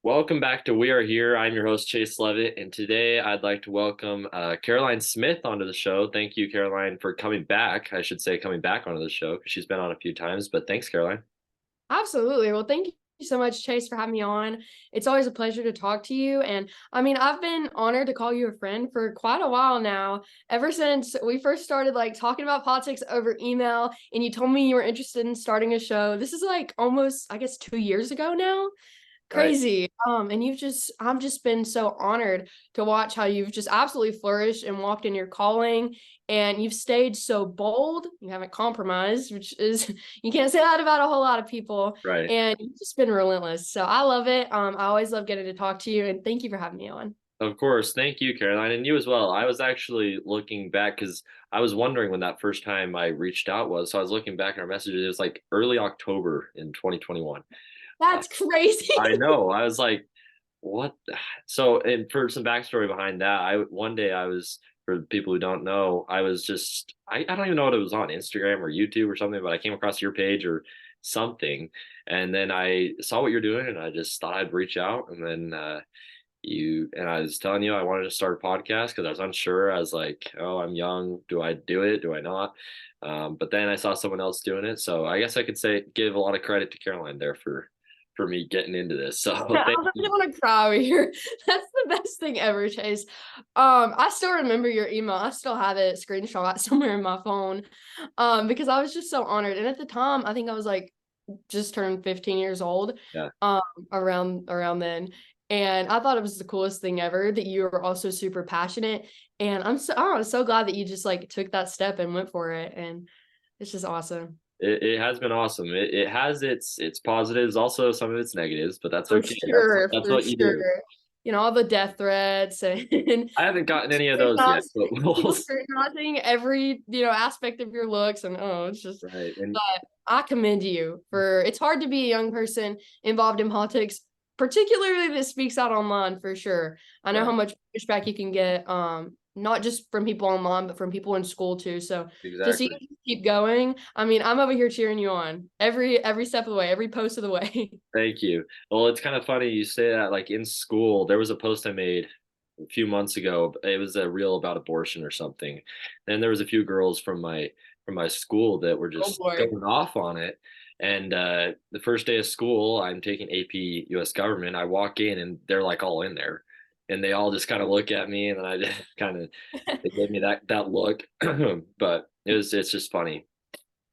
Welcome back to We Are Here. I'm your host, Chase Levitt, and today I'd like to welcome Caroline Smith onto the show. Thank you, Caroline, for coming back. I should say coming back onto the show because she's been on a few times, but thanks, Caroline. Absolutely. Well, thank you so much, Chase, for having me on. It's always a pleasure to talk to you. And I mean, I've been honored to call you a friend for quite a while now, ever since we first started like talking about politics over email, and you told me you were interested in starting a show. This is like almost, I guess, 2 years ago now. Right. Crazy. And I've just been so honored to watch how you've just absolutely flourished and walked in your calling, and you've stayed so bold. You haven't compromised, which is, you can't say that about a whole lot of people. Right. And you've just been relentless. So I love it. I always love getting to talk to you, and thank you for having me on. Of course. Thank you, Caroline, and you as well. I was actually looking back because I was wondering when that first time I reached out was. So I was looking back at our messages. It was like early October in 2021. Uh, That's crazy. I know. I was like, what? So, and for some backstory behind that, one day I was, for people who don't know, I was just I don't even know what it was on Instagram or YouTube or something, but I came across your page or something, and then I saw what you're doing, and I just thought I'd reach out, and then you and I was telling you I wanted to start a podcast because I was unsure. I was like, oh, I'm young. Do I do it? Do I not? But then I saw someone else doing it, so I guess I could say give a lot of credit to Caroline there for me getting into this. So I thank don't you. want to cry over here. That's the best thing ever, Chase. I still remember your email. I still have it screenshot somewhere in my phone. Because I was just so honored. And at the time, I think I was like just turned 15 years old, Yeah. um, around then. And I thought it was the coolest thing ever that you were also super passionate. And I'm so glad that you just like took that step and went for it. And it's just awesome. It has been awesome. It has its positives, also some of its negatives, but that's For okay. That's for what you sure. do. You know, all the death threats and I haven't gotten any of those yet, but people scrutinizing every, aspect of your looks, and it's just, right. And but I commend you for, it's hard to be a young person involved in politics, particularly that speaks out online, for sure. I know how right, much pushback you can get, not just from people online, but from people in school too. So to see exactly. you keep going, I mean, I'm over here cheering you on every step of the way, every post of the way. Thank you. Well, it's kind of funny you say that. Like in school, there was a post I made a few months ago. It was a reel about abortion or something. And there was a few girls from my school that were Oh just boy. going off on it. And the first day of school, I'm taking AP US government. I walk in and they're like all in there. And they all just kind of look at me, and then I just kind of they gave me that look. But it's just funny.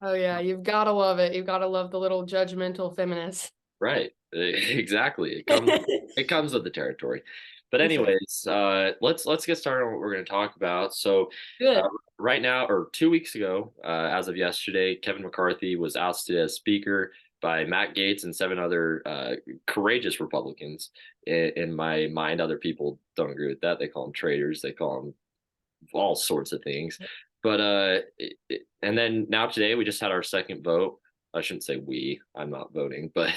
Oh yeah, you've gotta love it. You've gotta love the little judgmental feminists. Right. Exactly. It comes with the territory. But For sure. anyways, let's get started on what we're going to talk about. So, uh, Good. right now, or 2 weeks ago, as of yesterday, Kevin McCarthy was ousted as Speaker by Matt Gaetz and seven other courageous Republicans. In my mind, other people don't agree with that. They call them traitors. They call them all sorts of things. But and then now today we just had our second vote. I shouldn't say we. I'm not voting, but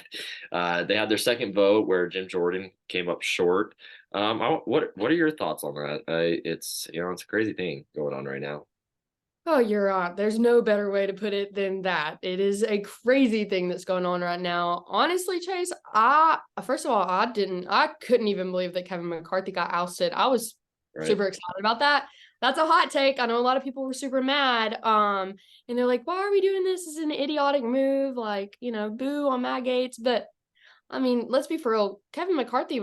they had their second vote where Jim Jordan came up short. What are your thoughts on that? It's it's a crazy thing going on right now. Oh, you're right. There's no better way to put it than that. It is a crazy thing that's going on right now. Honestly, Chase, I first of all, I couldn't even believe that Kevin McCarthy got ousted. I was Right. super excited about that. That's a hot take. I know a lot of people were super mad. And they're like, why are we doing this? This is an idiotic move. Like, boo on Matt Gates. But I mean, let's be for real. Kevin McCarthy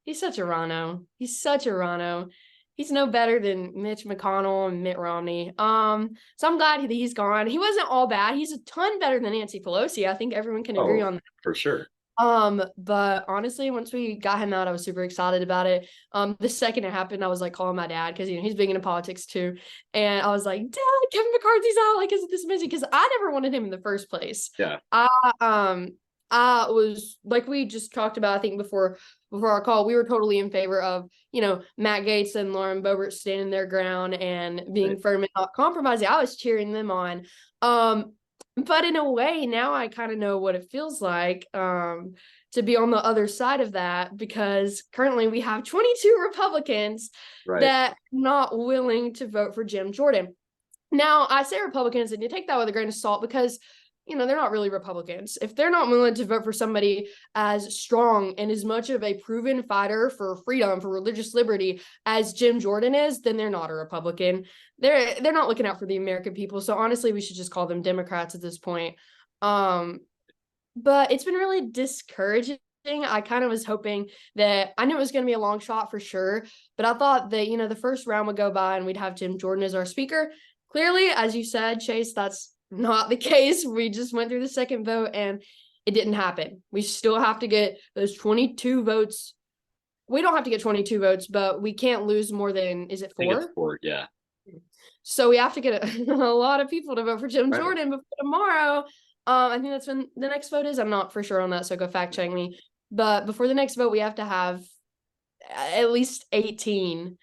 he's such a rhino. He's such a rhino. He's no better than Mitch McConnell and Mitt Romney. So I'm glad that he's gone. He wasn't all bad. He's a ton better than Nancy Pelosi. I think everyone can agree Oh, on that. for sure. But honestly, once we got him out, I was super excited about it. The second it happened, I was like calling my dad because he's big into politics too. And I was like, Dad, Kevin McCarthy's out. Like, isn't this amazing? Because I never wanted him in the first place. Yeah. I um I was like we just talked about, I think before our call, we were totally in favor of, Matt Gaetz and Lauren Boebert standing their ground and Right. being firm and not compromising. I was cheering them on. Um, but in a way, now I kind of know what it feels like to be on the other side of that, because currently we have 22 Republicans Right. that are not willing to vote for Jim Jordan. Now, I say Republicans, and you take that with a grain of salt, because they're not really Republicans. If they're not willing to vote for somebody as strong and as much of a proven fighter for freedom, for religious liberty as Jim Jordan is, then they're not a Republican. They're not looking out for the American people. So honestly, we should just call them Democrats at this point. But it's been really discouraging. I kind of was hoping that I knew it was going to be a long shot for sure, but I thought that, the first round would go by and we'd have Jim Jordan as our speaker. Clearly, as you said, Chase, that's not the case. We just went through the second vote and it didn't happen. We still have to get those 22 votes. We don't have to get 22 votes, but we can't lose more than, is it I think 4? it's 4, yeah. So we have to get a lot of people to vote for Jim Jordan before tomorrow. I think that's when the next vote is. I'm not for sure on that, so go fact check me. But before the next vote, we have to have at least 18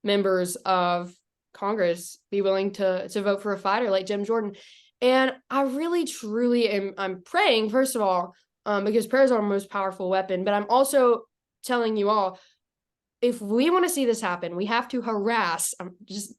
members of Congress be willing to vote for a fighter like Jim Jordan. And I really, truly I'm praying, first of all, because prayer is our most powerful weapon. But I'm also telling you all, if we want to see this happen, we have to harass, just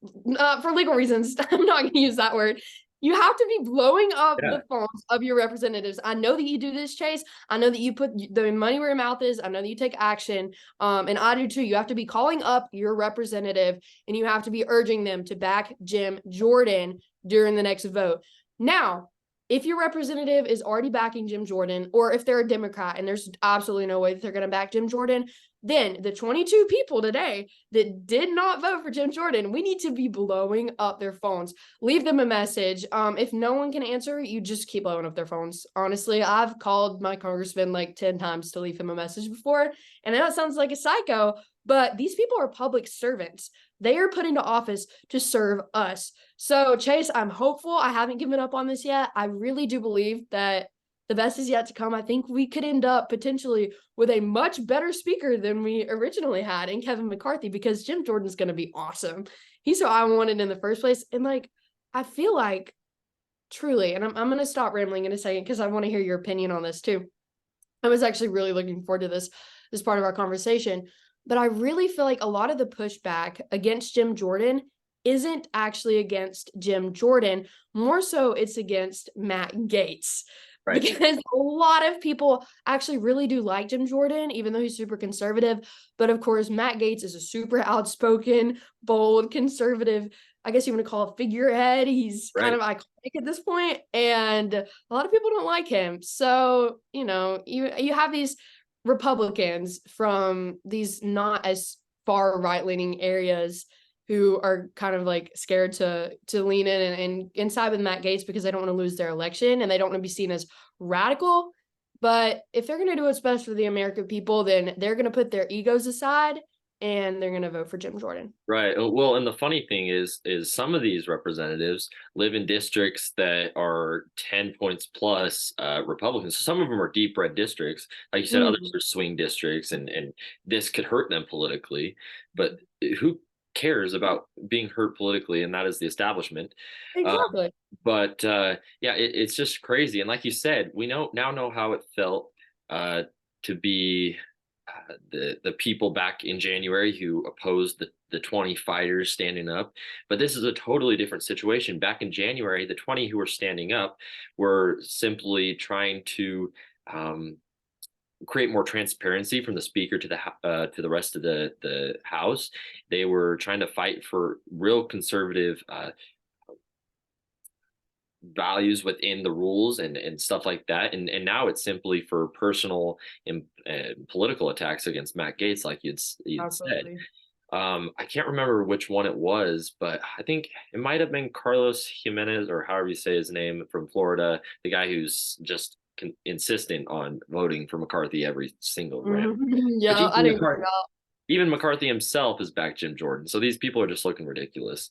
for legal reasons, I'm not going to use that word. You have to be blowing up the phones of your representatives. I know that you do this, Chase. I know that you put the money where your mouth is. I know that you take action. And I do too. You have to be calling up your representative and you have to be urging them to back Jim Jordan during the next vote. Now, if your representative is already backing Jim Jordan, or if they're a Democrat and there's absolutely no way that they're going to back Jim Jordan, then the 22 people today that did not vote for Jim Jordan, we need to be blowing up their phones. Leave them a message. If no one can answer, you just keep blowing up their phones. Honestly, I've called my congressman like 10 times to leave him a message before, and I know it sounds like a psycho, but these people are public servants. They are put into office to serve us. So, Chase, I'm hopeful. I haven't given up on this yet. I really do believe that the best is yet to come. I think we could end up potentially with a much better speaker than we originally had in Kevin McCarthy, because Jim Jordan's going to be awesome. He's who I wanted in the first place. And I feel like truly, and I'm going to stop rambling in a second because I want to hear your opinion on this too. I was actually really looking forward to this part of our conversation, but I really feel like a lot of the pushback against Jim Jordan isn't actually against Jim Jordan. More so, it's against Matt Gaetz. Right. Because a lot of people actually really do like Jim Jordan, even though he's super conservative. But of course, Matt Gaetz is a super outspoken, bold, conservative, I guess you want to call it figurehead. He's kind of iconic at this point, and a lot of people don't like him. So, you have these Republicans from these not as far right-leaning areas who are kind of like scared to lean in and side with Matt Gaetz because they don't want to lose their election and they don't want to be seen as radical. But if they're going to do what's best for the American people, then they're going to put their egos aside and they're going to vote for Jim Jordan. Right. Well, and the funny thing is some of these representatives live in districts that are 10 points plus Republicans. So some of them are deep red districts. Like you said, others are swing districts, and this could hurt them politically. But who cares about being hurt politically? And that is the establishment. Exactly. It's just crazy. And like you said, we now know how it felt to be the people back in January who opposed the 20 fighters standing up. But this is a totally different situation. Back in January, the 20 who were standing up were simply trying to create more transparency from the speaker to the rest of the House. They were trying to fight for real conservative values within the rules and stuff like that. And now it's simply for personal and political attacks against Matt Gaetz, like you'd said. I can't remember which one it was, but I think it might have been Carlos Jimenez, or however you say his name, from Florida, the guy who's just insistent on voting for McCarthy every single round. Yeah, I didn't know. Even McCarthy himself is back Jim Jordan. So these people are just looking ridiculous.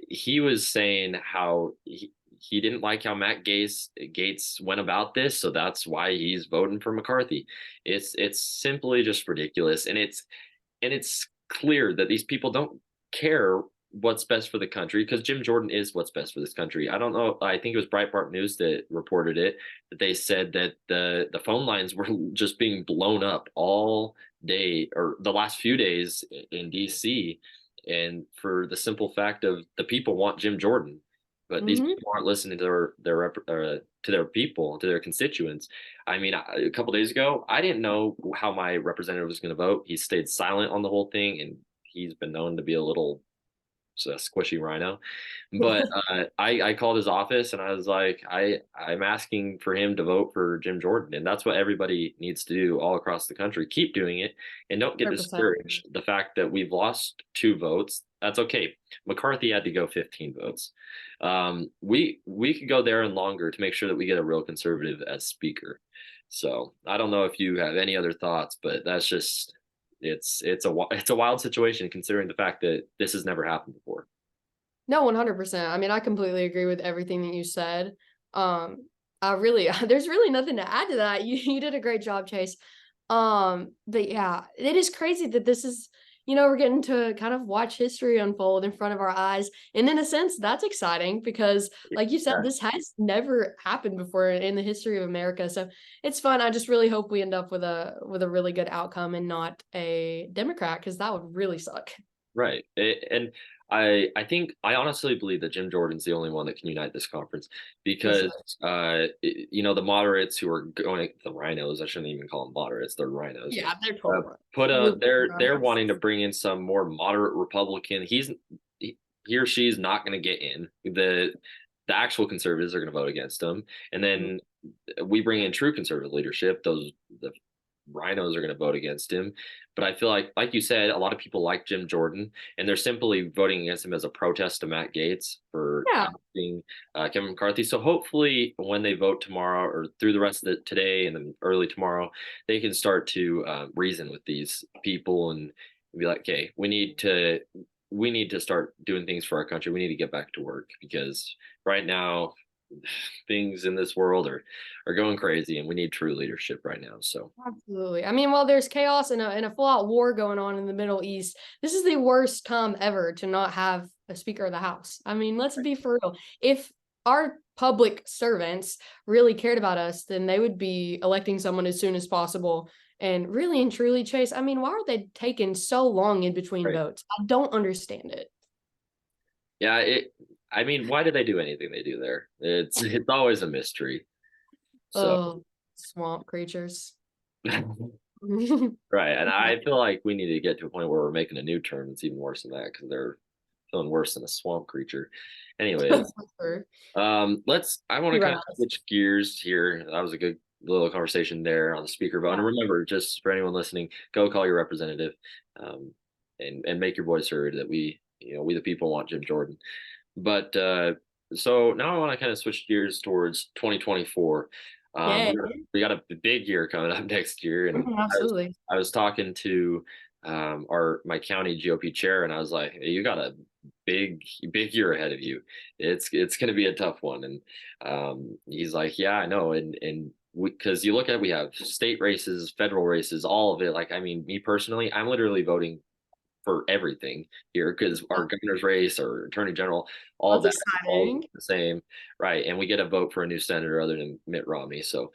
He was saying how he didn't like how Matt Gaetz went about this, so that's why he's voting for McCarthy. It's simply just ridiculous, and it's clear that these people don't care what's best for the country, because Jim Jordan is what's best for this country. I don't know. I think it was Breitbart News that reported it, that they said that the phone lines were just being blown up all day, or the last few days in DC. And for the simple fact of the people want Jim Jordan. but these Hmm. people aren't listening to to their people, to their constituents. I mean, a couple days ago, I didn't know how my representative was going to vote. He stayed silent on the whole thing, and he's been known to be a little squishy rhino. But I called his office and I was like, I'm asking for him to vote for Jim Jordan, and that's what everybody needs to do all across the country. Keep doing it, and don't get 100%. discouraged. The fact that we've lost 2 votes, that's okay. McCarthy had to go 15 votes. We could go there and longer to make sure that we get a real conservative as speaker. So I don't know if you have any other thoughts, but that's just it's a wild situation considering the fact that this has never happened before. No, 100%. I mean, I completely agree with everything that you said. I really, there's really nothing to add to that. You did a great job, Chase. But yeah, it is crazy that this is, we're getting to kind of watch history unfold in front of our eyes. And in a sense, that's exciting because, like you said, Yeah, this has never happened before in the history of America. So it's fun. I just really hope we end up with a really good outcome and not a Democrat, because that would really suck. right. And I think I honestly believe that Jim Jordan's the only one that can unite this conference Yes, because the moderates who are going the rhinos, I shouldn't even call them moderates, they're rhinos. yeah, they're Uh, total. put a Luke. they're wanting to bring in some more moderate Republican. He or she's not going to get in. The actual conservatives are going to vote against him, and then we bring in true conservative leadership. The rhinos are going to vote against him. But I feel like you said, a lot of people like Jim Jordan, and they're simply voting against him as a protest to Matt Gaetz for Yeah. ousting Kevin McCarthy. So hopefully, when they vote tomorrow or through the rest of today and then early tomorrow, they can start to reason with these people and be like, okay, we need to start doing things for our country. We need to get back to work because right now things in this world are going crazy and we need true leadership right now. So Absolutely. I mean, while there's chaos and a full-out war going on in the Middle East, this is the worst time ever to not have a Speaker of the House. I mean, let's be for real. If our public servants really cared about us, then they would be electing someone as soon as possible. And really and truly, Chase, I mean, why are they taking so long in between right. votes? I don't understand it. Yeah, I mean, why do they do anything they do there? It's always a mystery. So Oh, swamp creatures. right. And I feel like we need to get to a point where we're making a new term that's even worse than that because they're feeling worse than a swamp creature. Anyways, For sure. I want to You're kind right. of switch gears here. That was a good little conversation there on the speaker vote. And remember, just for anyone listening, go call your representative, um, and make your voice heard that we the people want Jim Jordan. But so now I want to kind of switch gears towards 2024. Yeah. We got a big year coming up next year, and Mhm, I was absolutely. I was talking to our my county GOP chair, and I was like, hey, you got a big year ahead of you. It's going to be a tough one, and he's like, yeah, I know, and because you look at we have state races, federal races, all of it. Like, I mean, me personally, I'm literally voting for everything here because our governor's race or attorney general, all of That's that is all exciting. the same, right? And we get a vote for a new senator other than Mitt Romney, so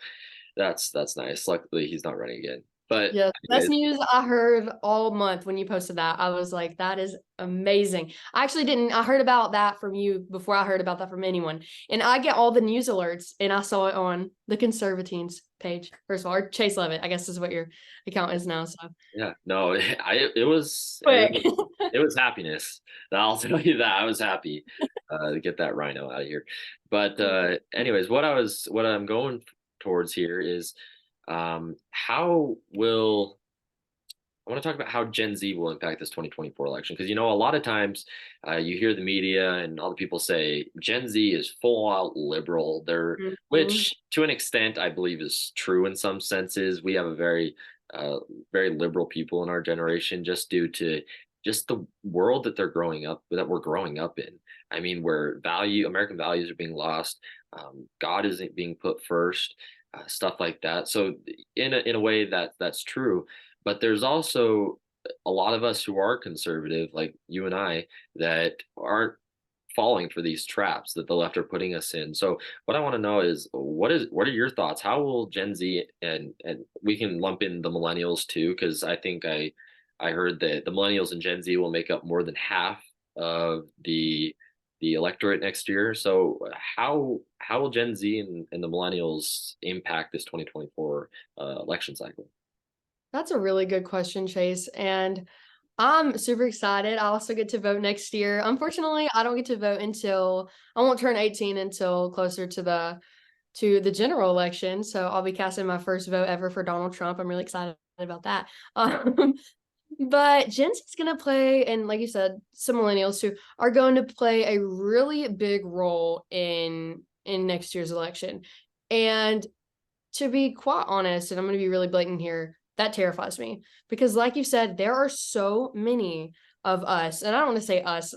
that's nice. Luckily, he's not running again. But Yeah, best anyways, news I heard all month when you posted that. I was like, that is amazing. I actually didn't, I heard about that from you before I heard about that from anyone. And I get all the news alerts, and I saw it on the Conservatines page, first of all, or Chase Levitt, I guess is what your account is now. So yeah, no, quick. it was happiness. I'll tell you that I was happy to get that rhino out of here. But anyways, what I'm going towards here is how will I want to talk about how Gen Z will impact this 2024 election because a lot of times you hear the media and all the people say Gen Z is full out liberal. Mhm. Which to an extent I believe is true in some senses. We have a very liberal people in our generation just due to just the world that we're growing up in. I mean, where American values are being lost, God isn't being put first, stuff like that. So in a way that's true, but there's also a lot of us who are conservative, like you and I, that aren't falling for these traps that the left are putting us in. So what I want to know is what are your thoughts? How will Gen Z and we can lump in the millennials too, because I think I heard that the millennials and Gen Z will make up more than half of the the electorate next year. So how will Gen Z and the millennials impact this 2024 election cycle? That's a really good question, Chase. And I'm super excited. I also get to vote next year. Unfortunately, I don't get to vote until I won't turn 18 until closer to the general election. So I'll be casting my first vote ever for Donald Trump. I'm really excited about that. But Gen Z is going to play, and like you said, some millennials too are going to play a really big role in next year's election. And to be quite honest, and I'm going to be really blatant here, that terrifies me because, like you said, there are so many of us, and I don't want to say us.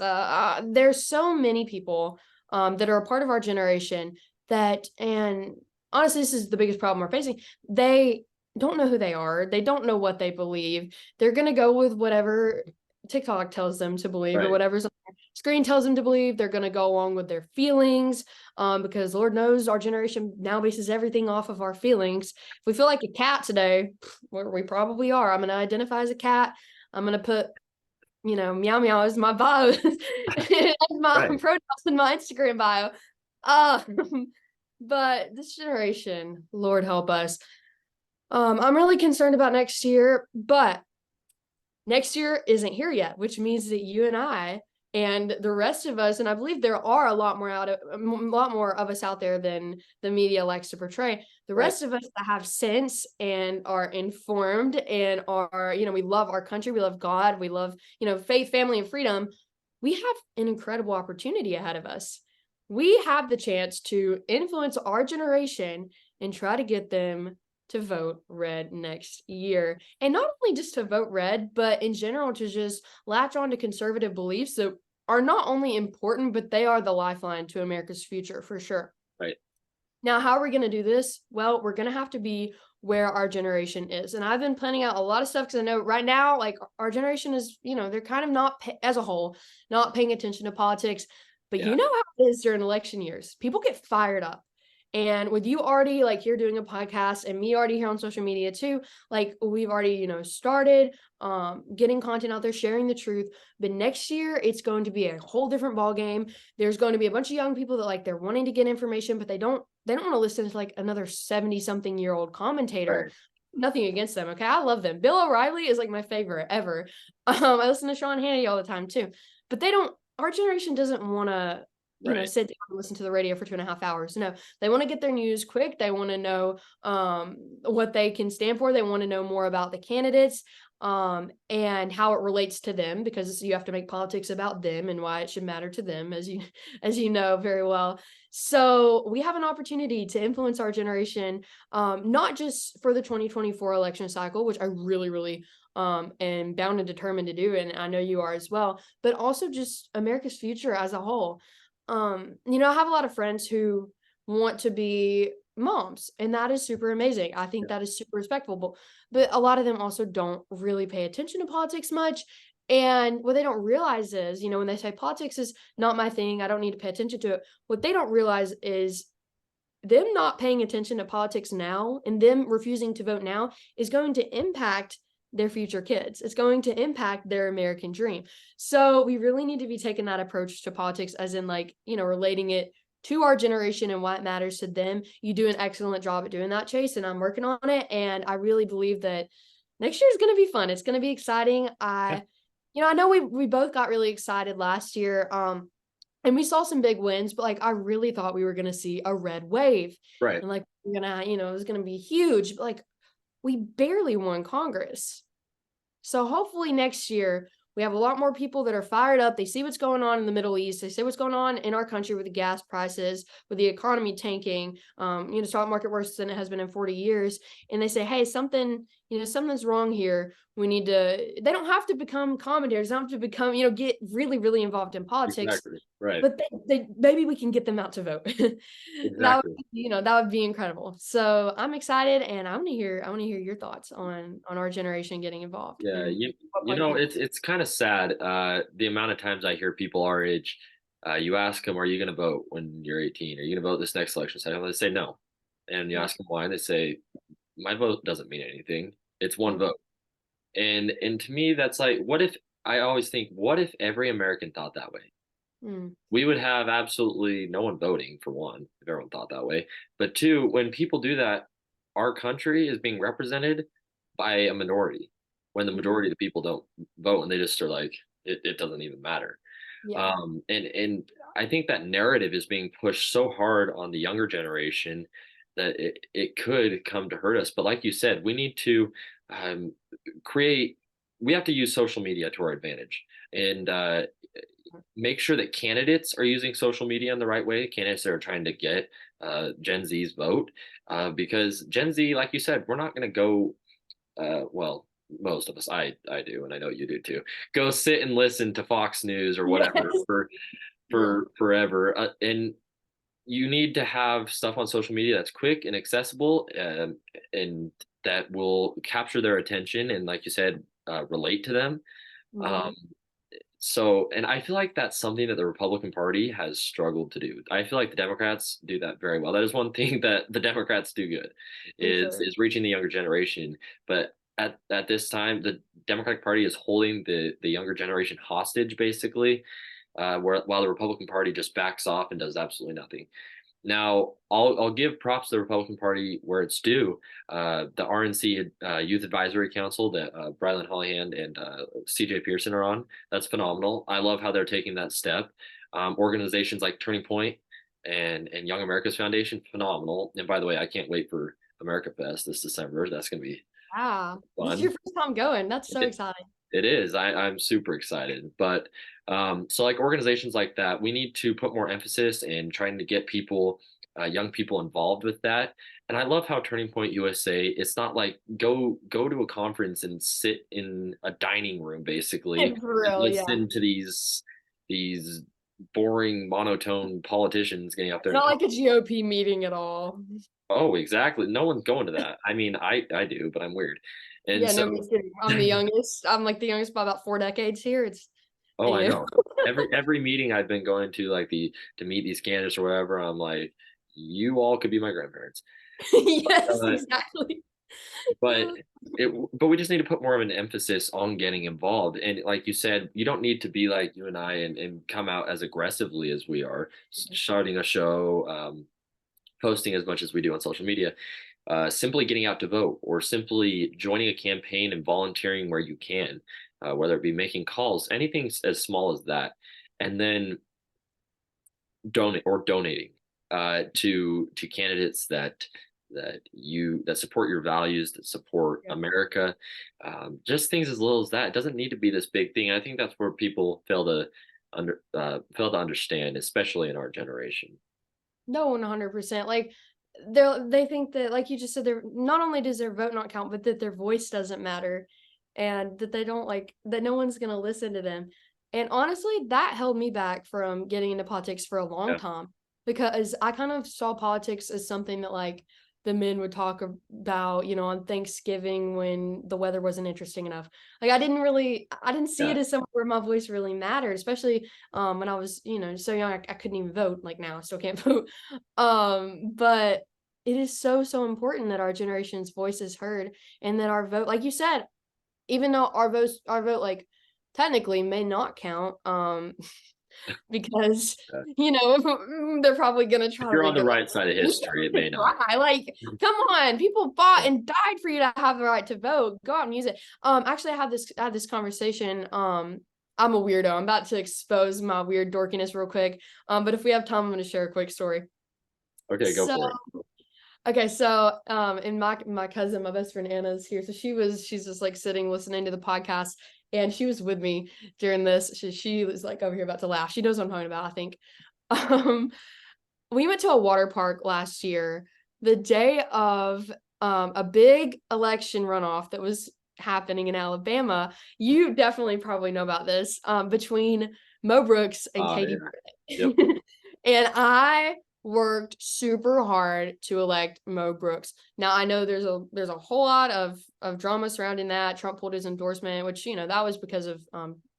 There's so many people that are a part of our generation and honestly, this is the biggest problem we're facing. They don't know who they are. They don't know what they believe. They're going to go with whatever TikTok tells them to believe or Right. whatever's on their screen tells them to believe. They're going to go along with their feelings because Lord knows our generation now bases everything off of our feelings. If we feel like a cat today, we probably are. I'm going to identify as a cat. I'm going to put, meow meow as my bio, as my Right. profile in my Instagram bio. But this generation, Lord help us. I'm really concerned about next year, but next year isn't here yet, which means that you and I and the rest of us, and I believe there are a lot more of us out there than the media likes to portray. The Right. rest of us that have sense and are informed and are, we love our country, we love God, we love, faith, family, and freedom. We have an incredible opportunity ahead of us. We have the chance to influence our generation and try to get them to vote red next year. And not only just to vote red, but in general to just latch on to conservative beliefs that are not only important, but they are the lifeline to America's future for sure. Right. Now, how are we going to do this? Well, we're going to have to be where our generation is. And I've been planning out a lot of stuff because I know right now, like our generation is, they're kind of not, as a whole, not paying attention to politics. But Yeah. you know how it is during election years. People get fired up. And with you already like here doing a podcast and me already here on social media too, like we've already, started getting content out there, sharing the truth. But next year it's going to be a whole different ball game. There's going to be a bunch of young people that like they're wanting to get information, but they don't want to listen to like another 70-something-year-old commentator. Right. Nothing against them. Okay. I love them. Bill O'Reilly is like my favorite ever. I listen to Sean Hannity all the time too, but our generation doesn't want to Right. sit down and listen to the radio for 2.5 hours. No, they want to get their news quick. They want to know what they can stand for. They want to know more about the candidates and how it relates to them, because you have to make politics about them and why it should matter to them, as you know very well. So we have an opportunity to influence our generation, not just for the 2024 election cycle, which I really, really and bound and determined to do, and I know you are as well, but also just America's future as a whole. I have a lot of friends who want to be moms, and that is super amazing. I think that is super respectable, but a lot of them also don't really pay attention to politics much. And what they don't realize is, when they say politics is not my thing, I don't need to pay attention to it. What they don't realize is them not paying attention to politics now and them refusing to vote now is going to impact their future kids. It's going to impact their American dream. So we really need to be taking that approach to politics, as in like, relating it to our generation and why it matters to them. You do an excellent job at doing that, Chase, and I'm working on it. And I really believe that next year is going to be fun. It's going to be exciting. I know we both got really excited last year. And we saw some big wins, but like I really thought we were gonna see a red wave. Right. And like we're gonna, it was gonna be huge. But like we barely won Congress. So hopefully next year we have a lot more people that are fired up. They see what's going on in the Middle East. They see what's going on in our country with the gas prices, with the economy tanking, stock market worse than it has been in 40 years. And they say, hey, something's wrong here. They don't have to become commentators. They don't have to become, get really, really involved in politics. Exactly. Right. But maybe we can get them out to vote. Exactly. That would be incredible. So I'm excited, and I want to hear your thoughts on our generation getting involved. Yeah, And what you point know, you- it's kind of sad. The amount of times I hear people our age, you ask them, "Are you going to vote when you're 18? Are you going to vote this next election cycle?" They say no, and you Yeah. ask them why, and they say, "My vote doesn't mean anything. It's one vote." And to me, that's like, what if I always think, what if every American thought that way? Mm. we would have absolutely no one voting, for one, if everyone thought that way. But two, when people do that, our country is being represented by a minority when the Mhm. majority of the people don't vote and they just are like, it doesn't even matter. Yeah. And I think that narrative is being pushed so hard on the younger generation that it could come to hurt us. But like you said, we need to um, create, we have to use social media to our advantage. And make sure that candidates are using social media in the right way. Candidates that are trying to get Gen Z's vote, because Gen Z, like you said, we're not going to go. Well, most of us, I do, and I know you do too. Go sit and listen to Fox News or whatever Yes. Yeah. for forever, and you need to have stuff on social media that's quick and accessible, and that will capture their attention and, like you said, relate to them. Mhm. Um, so, and I feel like that's something that the Republican Party has struggled to do. I feel like the Democrats do that very well. That is one thing that the Democrats do good, For is sure. reaching the younger generation. But at this time, the Democratic Party is holding the younger generation hostage, basically, while the Republican Party just backs off and does absolutely nothing. Now, I'll give props to the Republican Party where it's due. The RNC Youth Advisory Council that Brylan Hollyhand and CJ Pearson are on, that's phenomenal. I love how they're taking that step. Organizations like Turning Point and Young America's Foundation, phenomenal. And by the way, I can't wait for America Fest this December. That's going to be Wow. This is fun. your first time going. That's so exciting. It is. I'm super excited. But so like organizations like that, we need to put more emphasis in trying to get people, young people involved with that. And I love how Turning Point USA, it's not like go to a conference and sit in a dining room basically For and real, yeah. listen to these boring monotone politicians getting up It's there and not talk. like a GOP meeting at all. Oh, exactly. No one's going to that. I mean, I do, but I'm weird. And Yeah, so no, me too. I'm the youngest. I'm like the youngest by about 4 decades here. It's oh, I you know. know. Every meeting I've been going to, like to meet these candidates or whatever, I'm like, you all could be my grandparents. Yes, Uh, exactly. but but we just need to put more of an emphasis on getting involved. And like you said, you don't need to be like you and I and come out as aggressively as we are, starting a show, posting as much as we do on social media. Simply getting out to vote or simply joining a campaign and volunteering where you can, whether it be making calls, anything as small as that, and then donating to candidates that support your values, that support Yeah. America. Just things as little as that. It doesn't need to be this big thing. I think that's where people fail to understand, especially in our generation. No, 100%. Like they think that, like you just said, they're not only does their vote not count, but that their voice doesn't matter, and that they don't like that no one's gonna listen to them. And honestly, that held me back from getting into politics for a long Yeah, time because I kind of saw politics as something that like the men would talk about, on Thanksgiving when the weather wasn't interesting enough. Like I didn't see yeah. it as somewhere where my voice really mattered, especially when I was, so young I couldn't even vote. Like now I still can't vote. But it is so, so important that our generation's voice is heard and that our vote, like you said, even though our vote, like technically may not count, because, Yeah. they're probably gonna If try to you're on make the it right side of history, it may like not. try. Like, come on, people fought and died for you to have the right to vote. Go out and use it. Actually, I had this conversation. I'm a weirdo. I'm about to expose my weird dorkiness real quick. But if we have time, I'm gonna share a quick story. Okay, go So for it. okay, so and my cousin, my best friend Anna's here. So she's just like sitting listening to the podcast, and she was with me during this. She was like over here about to laugh. She knows what I'm talking about, I think. Um, we went to a water park last year, the day of a big election runoff that was happening in Alabama. You definitely probably know about this, between Mo Brooks and Katie Yeah. Yep. Britt. And I worked super hard to elect Mo Brooks. Now I know there's a whole lot of drama surrounding that. Trump pulled his endorsement, which that was because of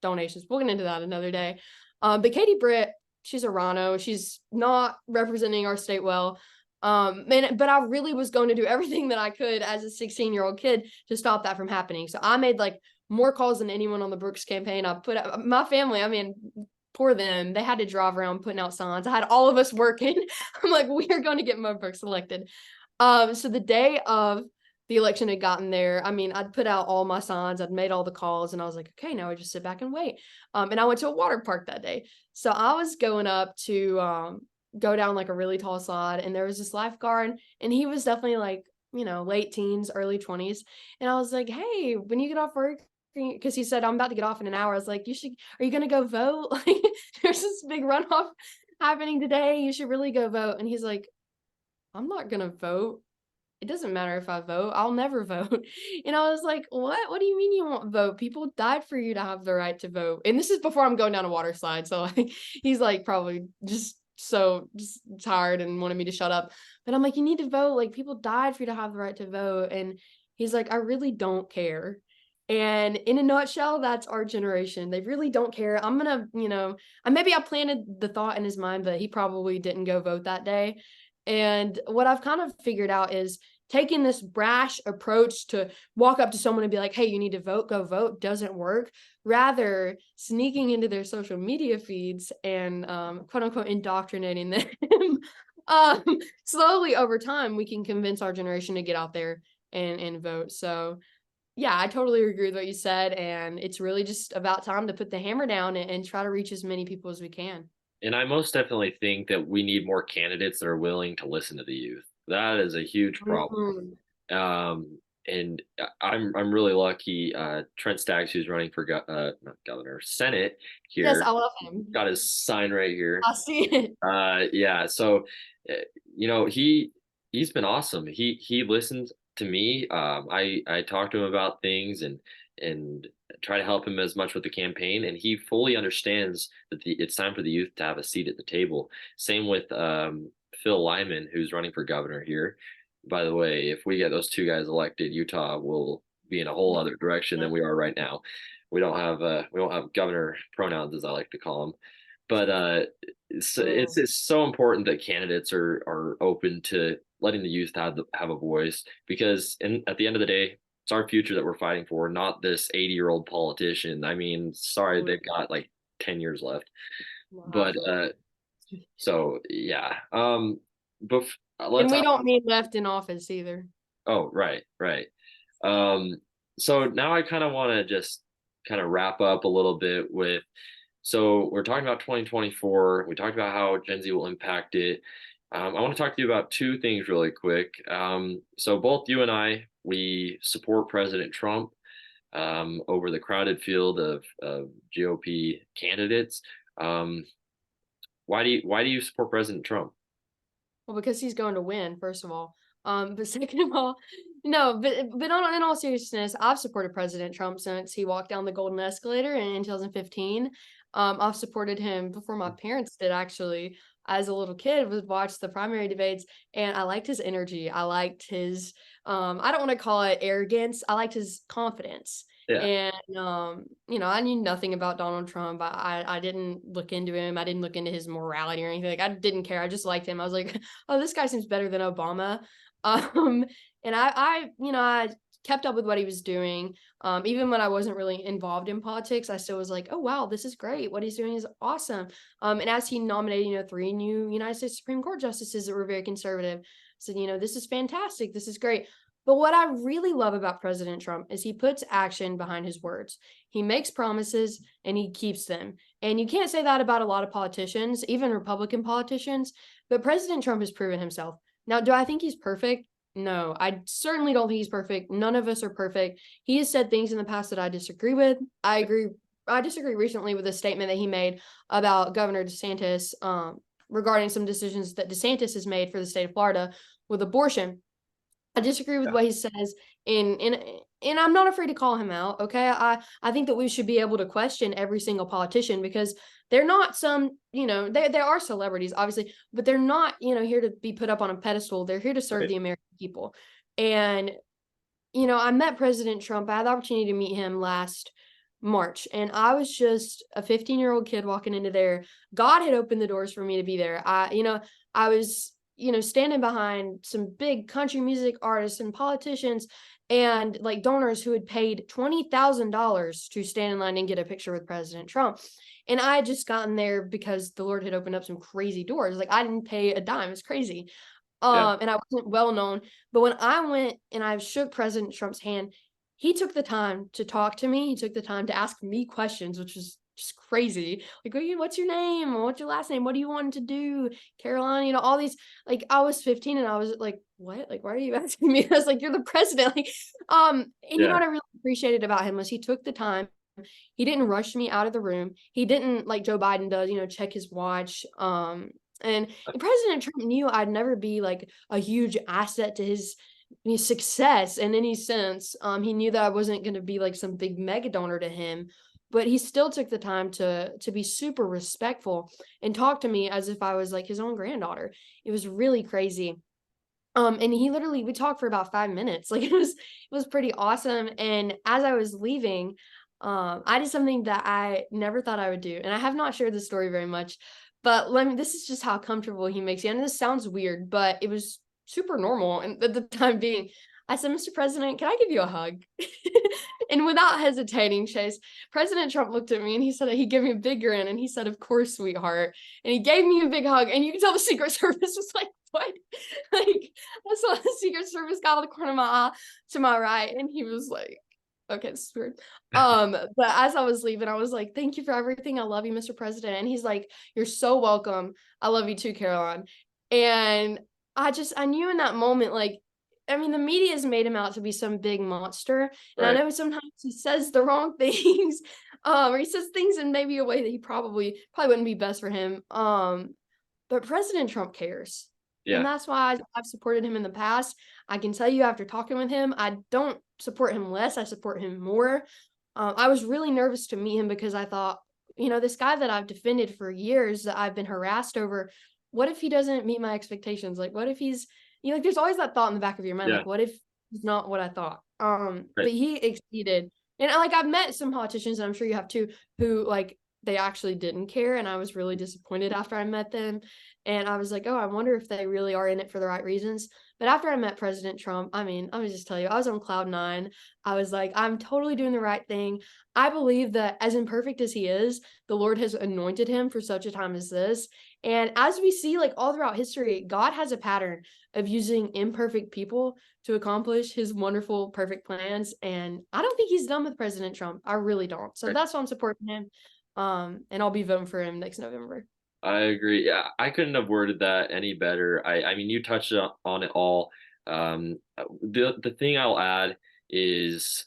donations. We'll get into that another day. But Katie Britt, she's a Rhino. She's not representing our state well. But I really was going to do everything that I could as a 16-year-old kid to stop that from happening. So I made like more calls than anyone on the Brooks campaign. I put out my family, I mean, poor them. They had to drive around putting out signs. I had all of us working. I'm like, we are going to get Moberg selected. So the day of the election had gotten there, I mean, I'd put out all my signs, I'd made all the calls, and I was like, okay, now I just sit back and wait. And I went to a water park that day. So I was going up to go down like a really tall slide, and there was this lifeguard, and he was definitely like, late teens, early 20s. And I was like, hey, when you get off work, because he said, I'm about to get off in an hour. I was like, are you going to go vote? Like, there's this big runoff happening today. You should really go vote. And he's like, I'm not going to vote. It doesn't matter if I vote. I'll never vote. And I was like, what? What do you mean you won't vote? People died for you to have the right to vote. And this is before I'm going down a water slide. So like, he's like probably just tired and wanted me to shut up. But I'm like, you need to vote. Like, people died for you to have the right to vote. And he's like, I really don't care. And in a nutshell, that's our generation. They really don't care. I'm gonna, maybe I planted the thought in his mind, but he probably didn't go vote that day. And what I've kind of figured out is taking this brash approach to walk up to someone and be like, hey, you need to vote, go vote, doesn't work. Rather, sneaking into their social media feeds and quote unquote indoctrinating them. um, Slowly over time, we can convince our generation to get out there and vote. So yeah, I totally agree with what you said. And it's really just about time to put the hammer down and try to reach as many people as we can. And I most definitely think that we need more candidates that are willing to listen to the youth. That is a huge problem. Mhm. And I'm really lucky. Trent Staggs, who's running for not governor, Senate Yes, here, I love him. got his sign right here. I see it. Yeah. So, uh, he's been awesome. He listened to me. I talked to him about things and try to help him as much with the campaign, and he fully understands that it's time for the youth to have a seat at the table. Same with Phil Lyman, who's running for governor here. By the way, if we get those two guys elected, Utah will be in a whole other direction than we are right now. We don't have governor pronouns, as I like to call them. But it's so important that candidates are open to letting the youth have a voice, because at the end of the day, it's our future that we're fighting for, not this 80-year-old politician. I mean, sorry, they've got like 10 years left. But so yeah. But And we don't mean left in office either. Oh, right, right. Um, so now I kind of want to just kind of wrap up a little bit with, so we're talking about 2024. We talked about how Gen Z will impact it. I want to talk to you about two things really quick. So both you and I, we support President Trump over the crowded field of GOP candidates. Um, why do you support President Trump? Well, because he's going to win, first of all. But second of all, no, but in all seriousness, I've supported President Trump since he walked down the golden escalator in 2015. I've supported him before my parents did, actually. As a little kid, would watch the primary debates, and I liked his energy. I liked his I don't want to call it arrogance. I liked his confidence. Yeah. And I knew nothing about Donald Trump. I didn't look into him. I didn't look into his morality or anything. Like, I didn't care. I just liked him. I was like, oh, this guy seems better than Obama. And I kept up with what he was doing. Even when I wasn't really involved in politics, I still was like, oh wow, this is great. What he's doing is awesome. And as he nominated, 3 new United States Supreme Court justices that were very conservative, said, this is fantastic. This is great. But what I really love about President Trump is he puts action behind his words. He makes promises and he keeps them. And you can't say that about a lot of politicians, even Republican politicians, but President Trump has proven himself. Now, do I think he's perfect? No, I certainly don't think he's perfect. None of us are perfect. He has said things in the past that I disagree with. I disagree recently with a statement that he made about Governor DeSantis regarding some decisions that DeSantis has made for the state of Florida with abortion. I disagree with what he says, and I'm not afraid to call him out. Okay, I think that we should be able to question every single politician, because they're not some, they are celebrities, obviously, but they're not, here to be put up on a pedestal. They're here to serve the American people. And I met President Trump. I had the opportunity to meet him last March, and I was just a 15-year-old kid walking into there. God had opened the doors for me to be there. I was standing behind some big country music artists and politicians and like donors who had paid $20,000 to stand in line and get a picture with President Trump. And I had just gotten there because the Lord had opened up some crazy doors. Like I didn't pay a dime. It's crazy. Yeah. And I wasn't well known. But when I went and I shook President Trump's hand, he took the time to talk to me. He took the time to ask me questions, which was just crazy. Like, what's your name? What's your last name? What do you want to do? Caroline, all these, like, I was 15 and I was like, what? Like, why are you asking me? I was like, you're the president. Like, and Yeah. what I really appreciated about him was he took the time. He didn't rush me out of the room. He didn't like Joe Biden does, check his watch. And President Trump knew I'd never be like a huge asset to his success in any sense. He knew that I wasn't going to be like some big mega donor to him, but he still took the time to be super respectful and talk to me as if I was like his own granddaughter. It was really crazy. And we talked for about 5 minutes. Like it was pretty awesome. And as I was leaving, I did something that I never thought I would do. And I have not shared this story very much, but this is just how comfortable he makes you. And this sounds weird, but it was super normal. And at the time being, I said, Mr. President, can I give you a hug? And without hesitating, Chase, President Trump looked at me and he said, he gave me a big grin and he said, of course, sweetheart. And he gave me a big hug. And you can tell the Secret Service was like, what? Like, I saw the Secret Service guy out of the corner of my eye to my right. And he was like, okay, this is weird. But as I was leaving, I was like, thank you for everything. I love you, Mr. President. And he's like, you're so welcome. I love you too, Caroline. And I knew in that moment, like, I mean, the media has made him out to be some big monster. And I Right. know sometimes he says the wrong things, or he says things in maybe a way that he probably wouldn't be best for him. But President Trump cares. And Yeah. that's why I've supported him in the past. I can tell you after talking with him, I don't support him less. I support him more. I was really nervous to meet him because I thought, this guy that I've defended for years that I've been harassed over, what if he doesn't meet my expectations? Like, what if he's, like, there's always that thought in the back of your mind, Yeah. like, what if he's not what I thought? Right. But he exceeded. And like, I've met some politicians, and I'm sure you have too, who like, they actually didn't care. And I was really disappointed after I met them. And I was like, oh, I wonder if they really are in it for the right reasons. But after I met President Trump, I mean, let me just tell you, I was on cloud nine. I was like, I'm totally doing the right thing. I believe that as imperfect as he is, the Lord has anointed him for such a time as this. And as we see, like all throughout history, God has a pattern of using imperfect people to accomplish his wonderful, perfect plans. And I don't think he's done with President Trump. I really don't. So Right. that's why I'm supporting him. And I'll be voting for him next November. I agree. Yeah, I couldn't have worded that any better. I mean, you touched on it all. The thing I'll add is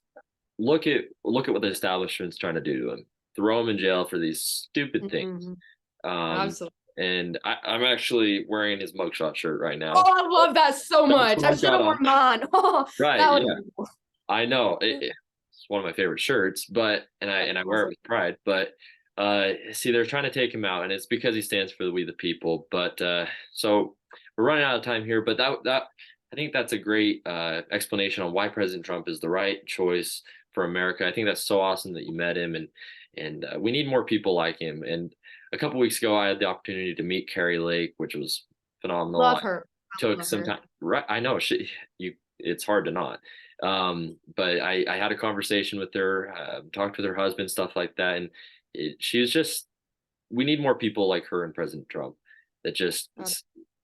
look at what the establishment's trying to do to him. Throw him in jail for these stupid things. Mhm. Um, Absolutely. and I'm actually wearing his mugshot shirt right Oh, now. I love that so much. I should Mugshot have on. worn mine. Oh, Right. that would Yeah. have been cool. I know it's one of my favorite shirts, but and I wear it Awesome. with pride. But see, they're trying to take him out, and it's because he stands for the we the people. But so we're running out of time here. But that I think that's a great explanation on why President Trump is the right choice for America. I think that's so awesome that you met him, and we need more people like him. And a couple weeks ago, I had the opportunity to meet Carrie Lake, which was phenomenal. Love her. I Took love some her. time. Right, I know it's hard to not. But I had a conversation with her, talked with her husband, stuff like that, and she was just. We need more people like her and President Trump that just Uh,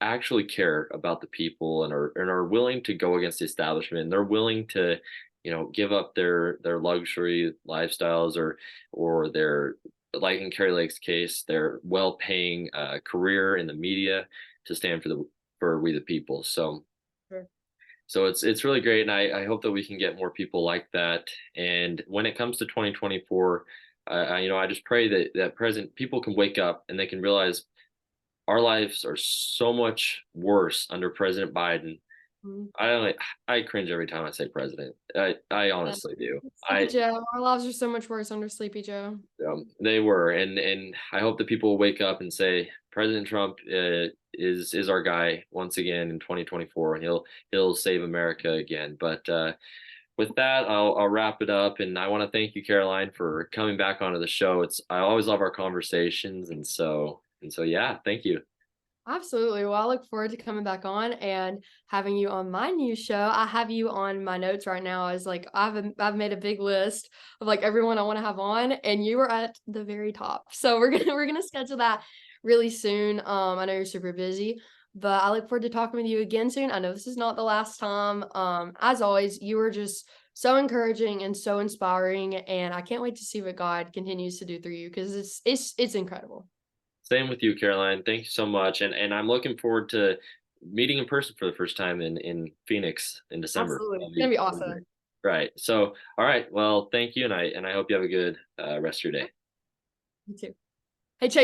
actually care about the people and are willing to go against the establishment. And they're willing to, give up their luxury lifestyles or their, like in Carrie Lake's case, their well-paying career in the media to stand for we the people. So Sure. it's really great, and I hope that we can get more people like that. And when it comes to 2024, I just pray that present people can wake up and they can realize our lives are so much worse under President Biden. Mhm. I cringe every time I say president. I Yeah. honestly do. Sleepy Joe. Our lives are so much worse under Sleepy Joe. They were, and I hope that people will wake up and say President Trump is our guy once again in 2024, and he'll save America again. But with that, I'll wrap it up, and I want to thank you, Caroline, for coming back onto the show. I always love our conversations, and so yeah, thank you. Absolutely. Well, I look forward to coming back on and having you on my new show. I have you on my notes right now as like I've made a big list of like everyone I want to have on, and you are at the very top. So we're gonna schedule that really soon. I know you're super busy, but I look forward to talking with you again soon. I know this is not the last time. As always, you are just so encouraging and so inspiring, and I can't wait to see what God continues to do through you because it's incredible. Same with you, Caroline. Thank you so much. And I'm looking forward to meeting in person for the first time in Phoenix in December. Absolutely. That'll It's gonna be that'll great. awesome. Right. So, all right. Well, thank you, and I hope you have a good rest of your day. You too. Hey, Chase.